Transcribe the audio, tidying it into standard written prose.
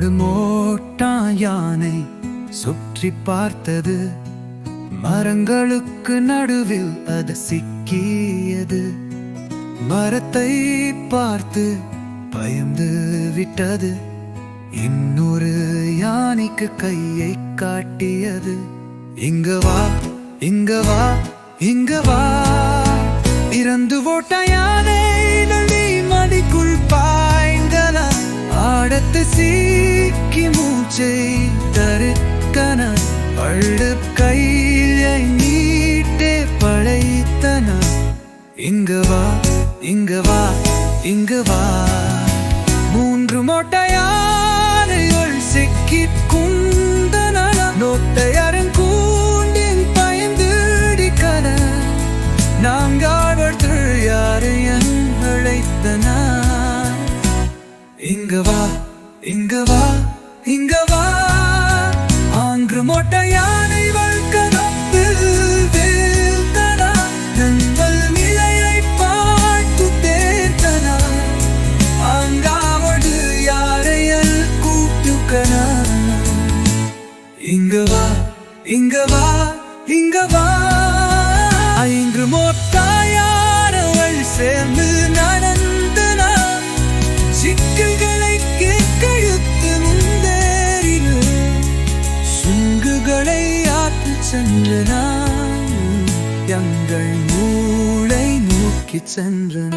என்னோடு மோட்டா யானை சுற்றி பார்த்தது. மரங்களுக்கு நடுவில் அது சிக்கியது. மரத்தை பார்த்து பயந்து விட்டது. இன்னொரு யானைக்கு கையை காட்டியது. இங்க வா, இங்க வா, இங்க வா. இறந்து ஓட்ட யானைகள் மடிக்குள் பாய்ந்தன. ஆடத்து சீக்கி மூச்சை தருக்கன. பள்ளு கையை நீட்டே பழைத்தன. இங்க வா, இங்க வா, இங்க வா. மூன்று மொட்டை யானைகள் சிக்கிக் குந்தன. நோட்டையரன் கூண்டின் பயந்துடிக்கன. நாங்காவது யாரை அழைத்தன. இங்க வா, இங்க வா, இங்க வா. ஆங்கு மொட்டை யானைகள் கனப்பில் வீழ்ந்தன. நங்கள் நிலையை பார்த்து தேர்ந்தன. அங்காவது யாரையல் கூட்டுக்கன. இங்க வா, இங்க வா, இங்க வா. ஐந்து மொட்டை யானைகள் சேர்ந்து நடந்தன. சிக்கல்களை கழுத்து முந்தேறின. சுங்குகளை ஆற்று சென்றன. எங்கள் மூளை நோக்கி சென்றன.